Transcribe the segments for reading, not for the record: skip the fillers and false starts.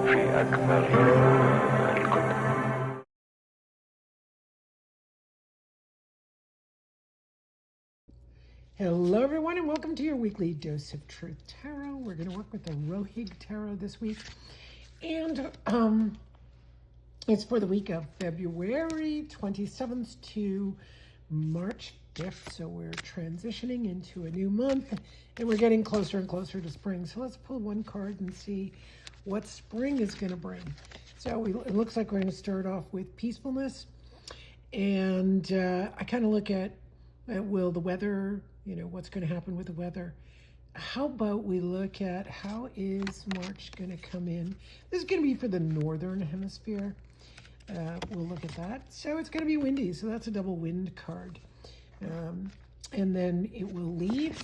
في أكمل الكتب. Hello everyone and welcome to your weekly dose of truth tarot. We're going to work with the Rohig tarot this week, and it's for the week of February 27th to March 5th. So we're transitioning into a new month and we're getting closer and closer to spring. So let's pull one card and see what spring is going to bring. So it looks like we're going to start off with peacefulness, and I kind of look at will the weather, what's going to happen with the weather. How about we look at how is March going to come in? This is going to be for the northern hemisphere. We'll look at that. So it's going to be windy, so that's a double wind card. And then it will leave.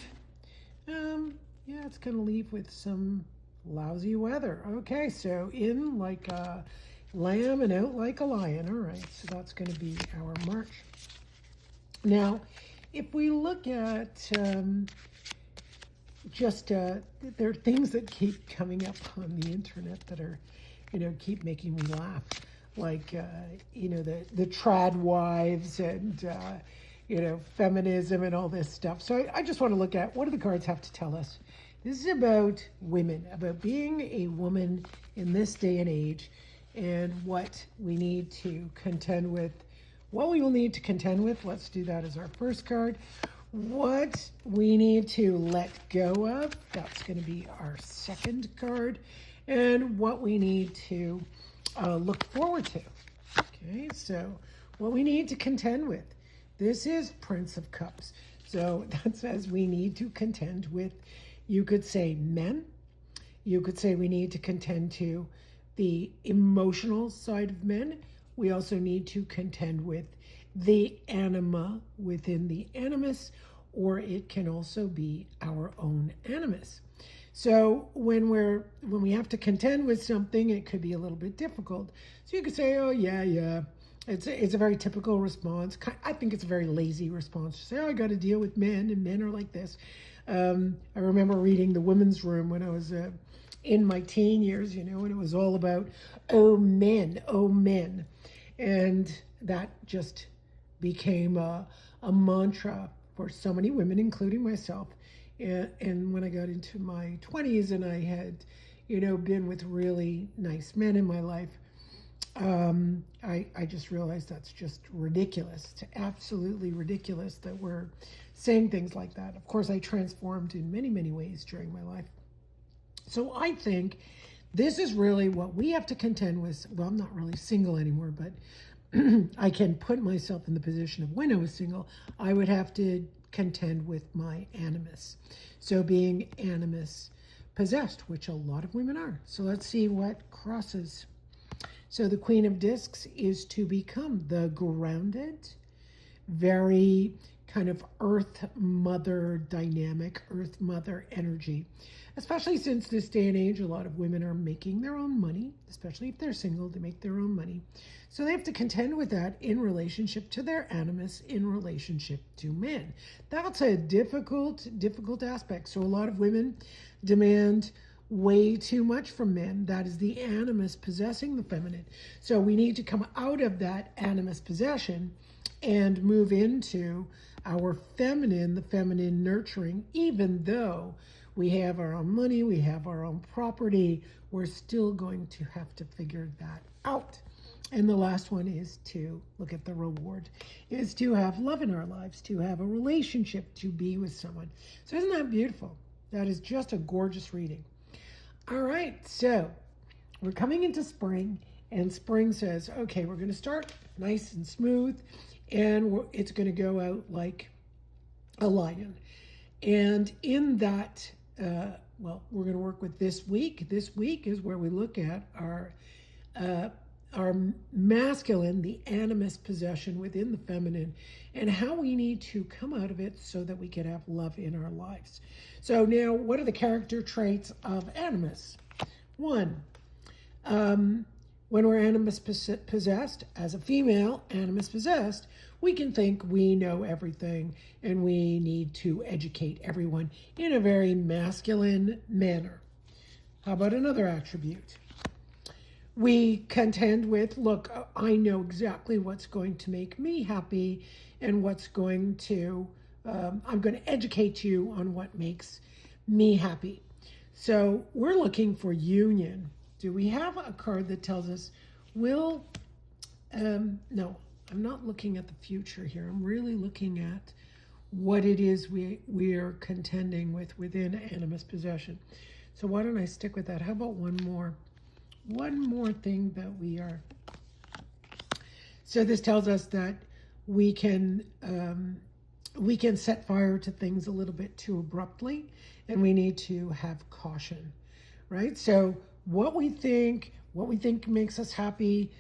It's going to leave with some lousy weather. Okay, so in like a lamb and out like a lion. All right, so that's going to be our March. Now, if we look at there are things that keep coming up on the internet that are, keep making me laugh, like, the trad wives and, feminism and all this stuff. So I just want to look at what do the cards have to tell us. This is about women, about being a woman in this day and age, and what we need to contend with. What we will need to contend with, let's do that as our first card. What we need to let go of, that's going to be our second card. And what we need to look forward to. Okay, so what we need to contend with. This is Prince of Cups. So that says we need to contend with, you could say men. You could say we need to contend to the emotional side of men. We also need to contend with the anima within the animus, or it can also be our own animus. So when we have to contend with something, it could be a little bit difficult. So you could say, oh yeah, it's a very typical response. I think it's a very lazy response to say, oh, I got to deal with men, and men are like this. I remember reading The Women's Room when I was in my teen years, and it was all about, oh men. And that just became a mantra for so many women, including myself. And when I got into my 20s and I had, been with really nice men in my life, I just realized that's just ridiculous. It's absolutely ridiculous that we're saying things like that. Of course, I transformed in many, many ways during my life. So I think this is really what we have to contend with. Well, I'm not really single anymore, but I can put myself in the position of when I was single, I would have to contend with my animus. So being animus possessed, which a lot of women are. So let's see what crosses. So the Queen of Discs is to become the grounded, very kind of earth mother dynamic, earth mother energy. Especially since this day and age, a lot of women are making their own money, especially if they're single, to make their own money. So they have to contend with that in relationship to their animus, in relationship to men. That's a difficult aspect. So a lot of women demand way too much from men. That is the animus possessing the feminine. So we need to come out of that animus possession and move into our feminine, the feminine nurturing, even though we have our own money, we have our own property, we're still going to have to figure that out. And the last one is to look at the reward, is to have love in our lives, to have a relationship, to be with someone. So isn't that beautiful? That is just a gorgeous reading. All right, so we're coming into spring, and spring says, okay, we're going to start nice and smooth, and it's going to go out like a lion. And in that, we're going to work with this week. This week is where we look at our masculine, the animus possession within the feminine, and how we need to come out of it so that we can have love in our lives. So now, what are the character traits of animus? One, when we're animus possessed, as a female animus possessed, we can think we know everything and we need to educate everyone in a very masculine manner. How about another attribute? we contend with, look, I know exactly what's going to make me happy and what's going to, I'm going to educate you on what makes me happy. So we're looking for union. Do we have a card that tells us, will, no, I'm not looking at the future here. I'm really looking at what it is we're contending with within animus possession. So why don't I stick with that? How about one more thing that we are. So this tells us that we can set fire to things a little bit too abruptly, and we need to have caution, right? So what we think makes us happy,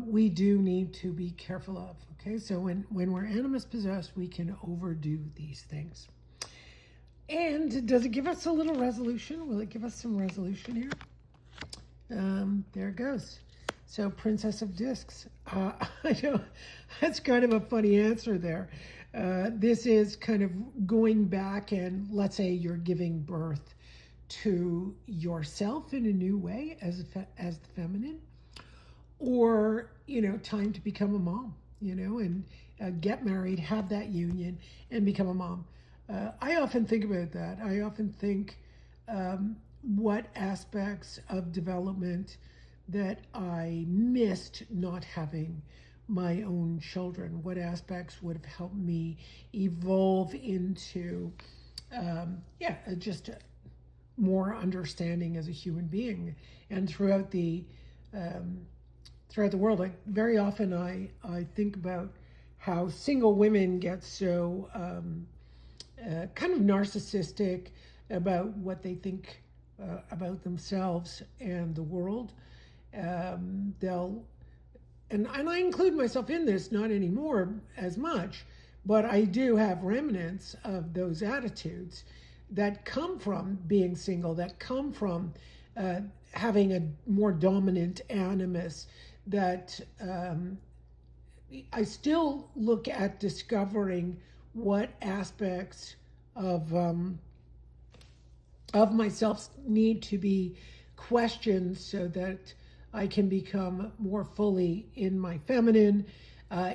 we do need to be careful of. Okay, so when we're animus possessed, we can overdo these things. And does it give us a little resolution? Will it give us some resolution here? There it goes. So, Princess of Discs. I know that's kind of a funny answer there. This is kind of going back and let's say you're giving birth to yourself in a new way as the feminine, or time to become a mom. And get married, have that union, and become a mom. I often think about that. I often think what aspects of development that I missed not having my own children, what aspects would have helped me evolve into, just more understanding as a human being. And throughout the world, very often I think about how single women get so kind of narcissistic about what they think about themselves and the world. And I include myself in this, not anymore as much, but I do have remnants of those attitudes that come from being single, that come from having a more dominant animus, that I still look at discovering what aspects of myself need to be questioned so that I can become more fully in my feminine,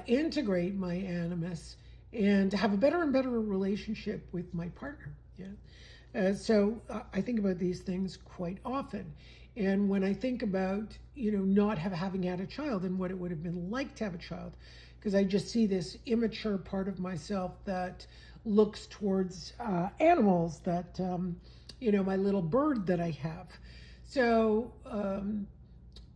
integrate my animus, and have a better and better relationship with my partner. Yeah. So I think about these things quite often. And when I think about, not having had a child and what it would have been like to have a child, because I just see this immature part of myself that looks towards animals, that, my little bird that I have. So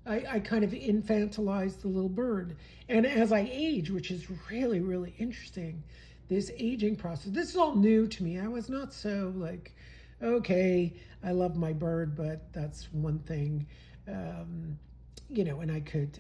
I kind of infantilize the little bird. And as I age, which is really, really interesting, this aging process, this is all new to me. I was not so like, okay, I love my bird, but that's one thing, and I could,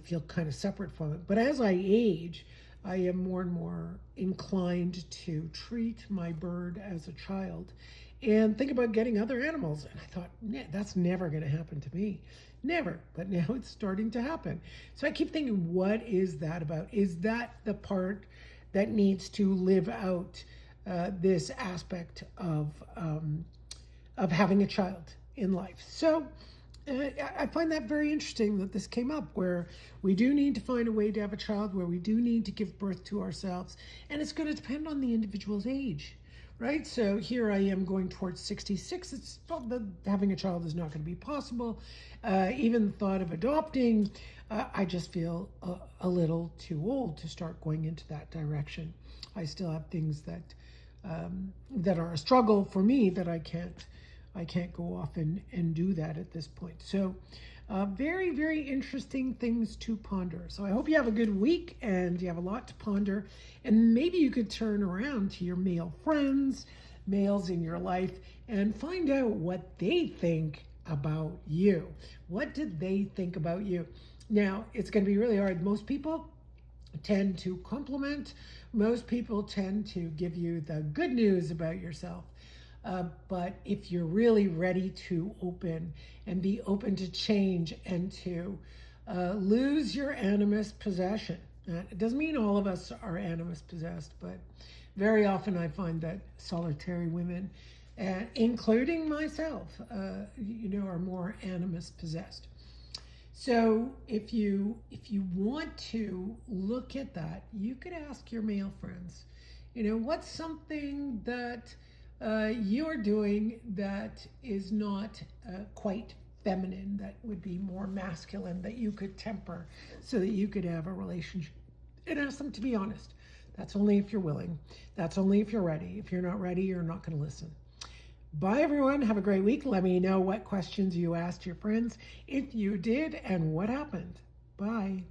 feel kind of separate from it. But as I age, I am more and more inclined to treat my bird as a child and think about getting other animals. And I thought, that's never going to happen to me. Never. But now it's starting to happen. So I keep thinking, what is that about? Is that the part that needs to live out this aspect of having a child in life? So I find that very interesting that this came up, where we do need to find a way to have a child, where we do need to give birth to ourselves, and it's going to depend on the individual's age, right? So here I am going towards 66. It's having a child is not going to be possible. Even the thought of adopting, I just feel a little too old to start going into that direction. I still have things that are a struggle for me that I can't go off and do that at this point. So very, very interesting things to ponder. So I hope you have a good week and you have a lot to ponder. And maybe you could turn around to your male friends, males in your life, and find out what they think about you. What did they think about you? Now, it's going to be really hard. Most people tend to compliment. Most people tend to give you the good news about yourself. But if you're really ready to open and be open to change and to lose your animus possession, it doesn't mean all of us are animus possessed, but very often I find that solitary women including myself, are more animus possessed. So if you want to look at that, you could ask your male friends, what's something that you're doing that is not quite feminine, that would be more masculine, that you could temper so that you could have a relationship, and ask them to be honest. That's only if you're willing. That's only if you're ready. If you're not ready, you're not going to listen. Bye, everyone. Have a great week. Let me know what questions you asked your friends, if you did, and what happened. Bye.